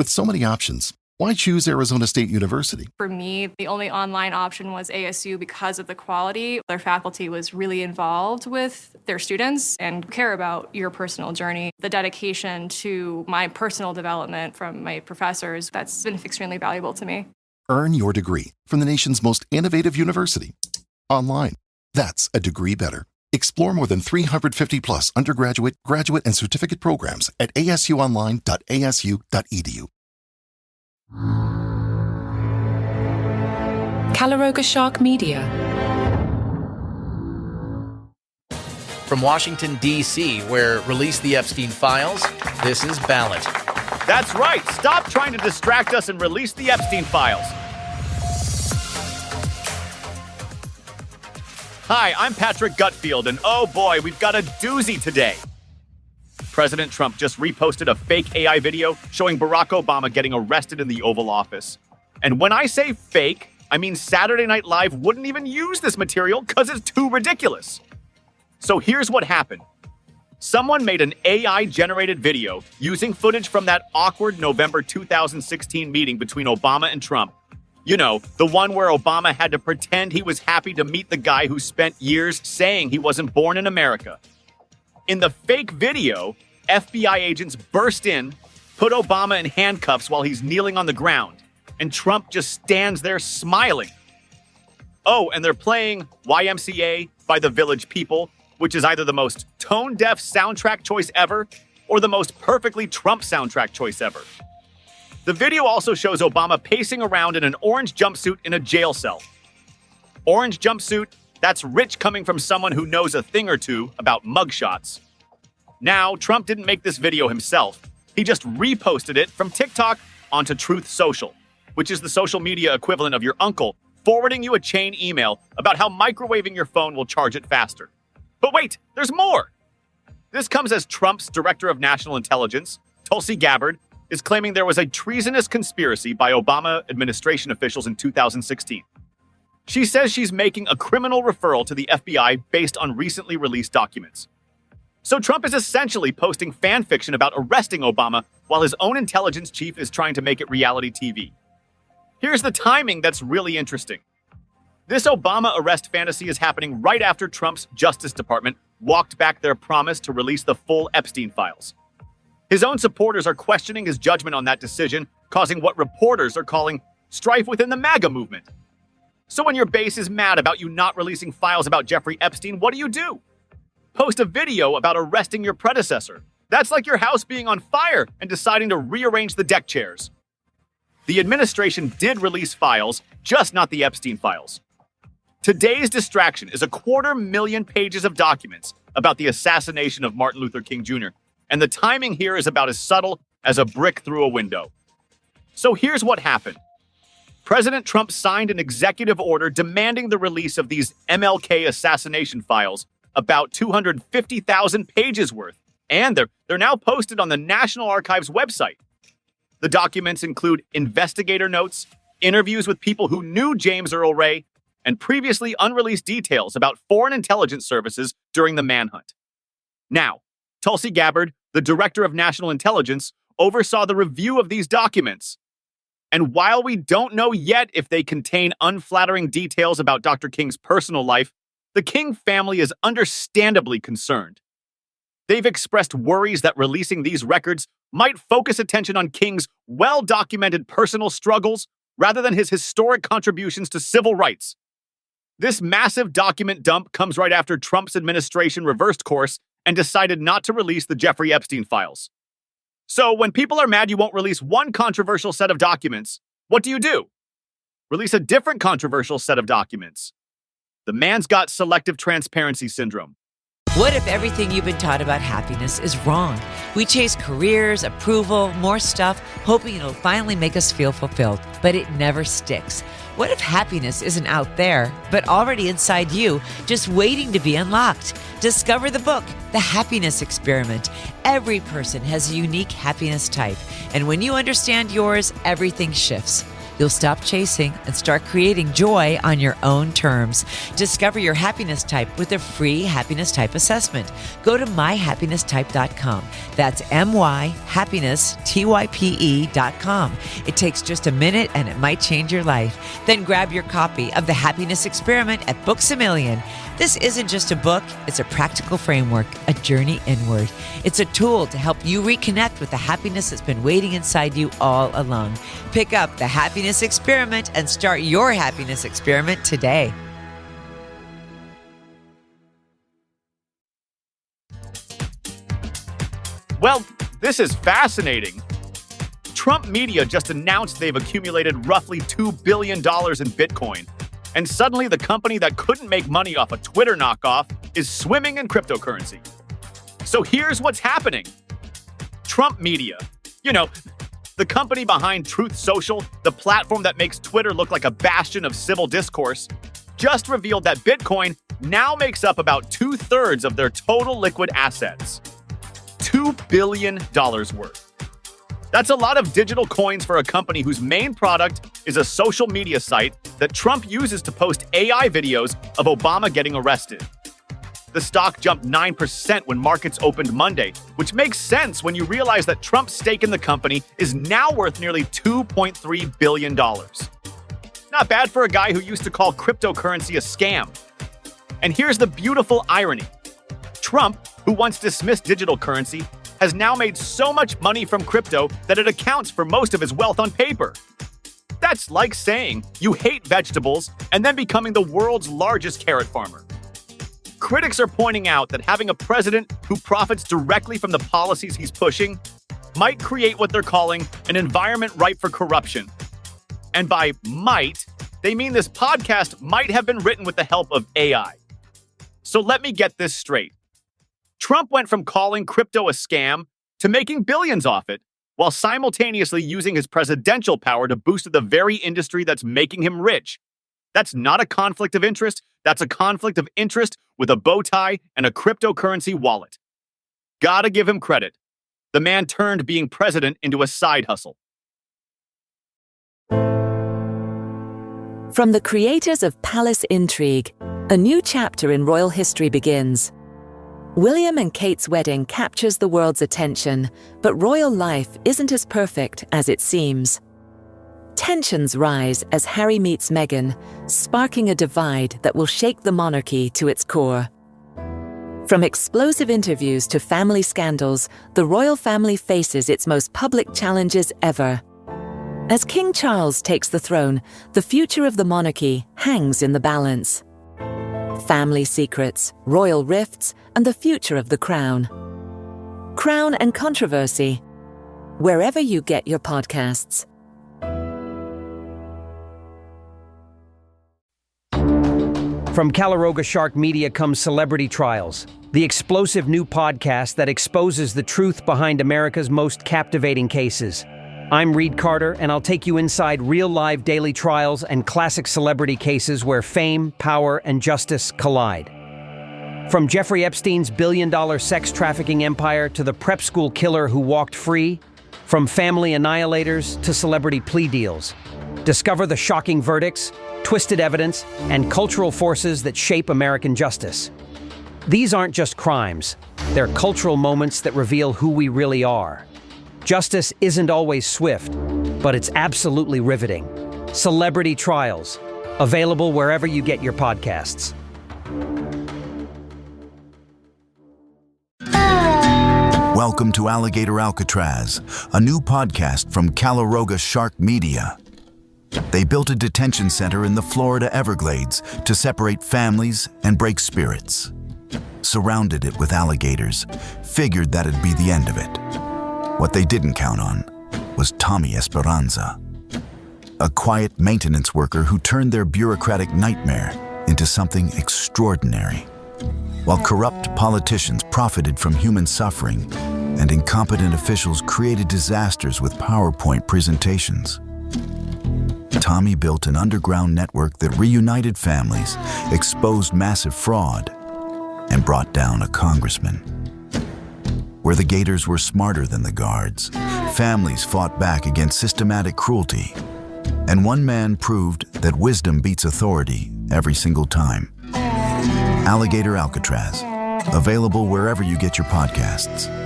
With so many options, why choose Arizona State University? For me, the only online option was ASU because of the quality. Their faculty was really involved with their students and care about your personal journey. The dedication to my personal development from my professors, that's been extremely valuable to me. Earn your degree from the nation's most innovative university. Online. That's a degree better. Explore more than 350 plus undergraduate, graduate, and certificate programs at asuonline.asu.edu. Calaroga Shark Media. From Washington, D.C., where release the Epstein files, this is Ballot. That's right. Stop trying to distract us and release the Epstein files. Hi, I'm Patrick Gutfield, and oh boy, we've got a doozy today. President Trump just reposted a fake AI video showing Barack Obama getting arrested in the Oval Office. And when I say fake, I mean Saturday Night Live wouldn't even use this material because it's too ridiculous. So here's what happened. Someone made an AI-generated video using footage from that awkward November 2016 meeting between Obama and Trump. You know, the one where Obama had to pretend he was happy to meet the guy who spent years saying he wasn't born in America. In the fake video, FBI agents burst in, put Obama in handcuffs while he's kneeling on the ground, and Trump just stands there smiling. Oh, and they're playing YMCA by the Village People, which is either the most tone-deaf soundtrack choice ever or the most perfectly Trump soundtrack choice ever. The video also shows Obama pacing around in an orange jumpsuit in a jail cell. Orange jumpsuit, that's rich coming from someone who knows a thing or two about mugshots. Now, Trump didn't make this video himself. He just reposted it from TikTok onto Truth Social, which is the social media equivalent of your uncle forwarding you a chain email about how microwaving your phone will charge it faster. But wait, there's more! This comes as Trump's Director of National Intelligence, Tulsi Gabbard, is claiming there was a treasonous conspiracy by Obama administration officials in 2016. She says she's making a criminal referral to the FBI based on recently released documents. So Trump is essentially posting fan fiction about arresting Obama while his own intelligence chief is trying to make it reality TV. Here's the timing that's really interesting. This Obama arrest fantasy is happening right after Trump's Justice Department walked back their promise to release the full Epstein files. His own supporters are questioning his judgment on that decision, causing what reporters are calling strife within the MAGA movement. So when your base is mad about you not releasing files about Jeffrey Epstein, what do? Post a video about arresting your predecessor. That's like your house being on fire and deciding to rearrange the deck chairs. The administration did release files, just not the Epstein files. Today's distraction is 250,000 pages of documents about the assassination of Martin Luther King Jr., and the timing here is about as subtle as a brick through a window. So here's what happened. President Trump signed an executive order demanding the release of these MLK assassination files, about 250,000 pages worth, and they're now posted on the National Archives website. The documents include investigator notes, interviews with people who knew James Earl Ray, and previously unreleased details about foreign intelligence services during the manhunt. Now, Tulsi Gabbard, the Director of National Intelligence, oversaw the review of these documents. And while we don't know yet if they contain unflattering details about Dr. King's personal life, the King family is understandably concerned. They've expressed worries that releasing these records might focus attention on King's well-documented personal struggles rather than his historic contributions to civil rights. This massive document dump comes right after Trump's administration reversed course and decided not to release the Jeffrey Epstein files. So when people are mad you won't release one controversial set of documents, what do? Release a different controversial set of documents. The man's got selective transparency syndrome. What if everything you've been taught about happiness is wrong? We chase careers, approval, more stuff, hoping it'll finally make us feel fulfilled, but it never sticks. What if happiness isn't out there, but already inside you, just waiting to be unlocked? Discover the book, The Happiness Experiment. Every person has a unique happiness type, and when you understand yours, everything shifts. You'll stop chasing and start creating joy on your own terms. Discover your happiness type with a free happiness type assessment. Go to myhappinnesstype.com. That's myhappinnesstype.com. It takes just a minute and it might change your life. Then grab your copy of The Happiness Experiment at Books A Million. This isn't just a book, it's a practical framework, a journey inward. It's a tool to help you reconnect with the happiness that's been waiting inside you all along. Pick up The Happiness Experiment and start your happiness experiment today. Well, this is fascinating. Trump media just announced they've accumulated roughly $2 billion in Bitcoin. And suddenly the company that couldn't make money off a Twitter knockoff is swimming in cryptocurrency. So here's what's happening. Trump media, the company behind Truth Social, the platform that makes Twitter look like a bastion of civil discourse, just revealed that Bitcoin now makes up about 2/3 of their total liquid assets. $2 billion worth. That's a lot of digital coins for a company whose main product is a social media site that Trump uses to post AI videos of Obama getting arrested. The stock jumped 9% when markets opened Monday, which makes sense when you realize that Trump's stake in the company is now worth nearly $2.3 billion. Not bad for a guy who used to call cryptocurrency a scam. And here's the beautiful irony. Trump, who once dismissed digital currency, has now made so much money from crypto that it accounts for most of his wealth on paper. That's like saying you hate vegetables and then becoming the world's largest carrot farmer. Critics are pointing out that having a president who profits directly from the policies he's pushing might create what they're calling an environment ripe for corruption. And by might, they mean this podcast might have been written with the help of AI. So let me get this straight. Trump went from calling crypto a scam to making billions off it, while simultaneously using his presidential power to boost the very industry that's making him rich. That's not a conflict of interest. That's a conflict of interest with a bow tie and a cryptocurrency wallet. Gotta give him credit. The man turned being president into a side hustle. From the creators of Palace Intrigue, a new chapter in royal history begins. William and Kate's wedding captures the world's attention, but royal life isn't as perfect as it seems. Tensions rise as Harry meets Meghan, sparking a divide that will shake the monarchy to its core. From explosive interviews to family scandals, the royal family faces its most public challenges ever. As King Charles takes the throne, the future of the monarchy hangs in the balance. Family secrets, royal rifts, and the future of the crown. Crown and Controversy, wherever you get your podcasts. From Calaroga Shark Media comes Celebrity Trials, the explosive new podcast that exposes the truth behind America's most captivating cases. I'm Reed Carter, and I'll take you inside real-live daily trials and classic celebrity cases where fame, power, and justice collide. From Jeffrey Epstein's billion-dollar sex trafficking empire to the prep school killer who walked free, from family annihilators to celebrity plea deals. Discover the shocking verdicts, twisted evidence, and cultural forces that shape American justice. These aren't just crimes. They're cultural moments that reveal who we really are. Justice isn't always swift, but it's absolutely riveting. Celebrity Trials, available wherever you get your podcasts. Welcome to Alligator Alcatraz, a new podcast from Calaroga Shark Media. They built a detention center in the Florida Everglades to separate families and break spirits. Surrounded it with alligators, figured that'd be the end of it. What they didn't count on was Tommy Esperanza, a quiet maintenance worker who turned their bureaucratic nightmare into something extraordinary. While corrupt politicians profited from human suffering and incompetent officials created disasters with PowerPoint presentations, Tommy built an underground network that reunited families, exposed massive fraud, and brought down a congressman. Where the Gators were smarter than the guards, families fought back against systematic cruelty, And one man proved that wisdom beats authority every single time. Alligator Alcatraz. Available wherever you get your podcasts.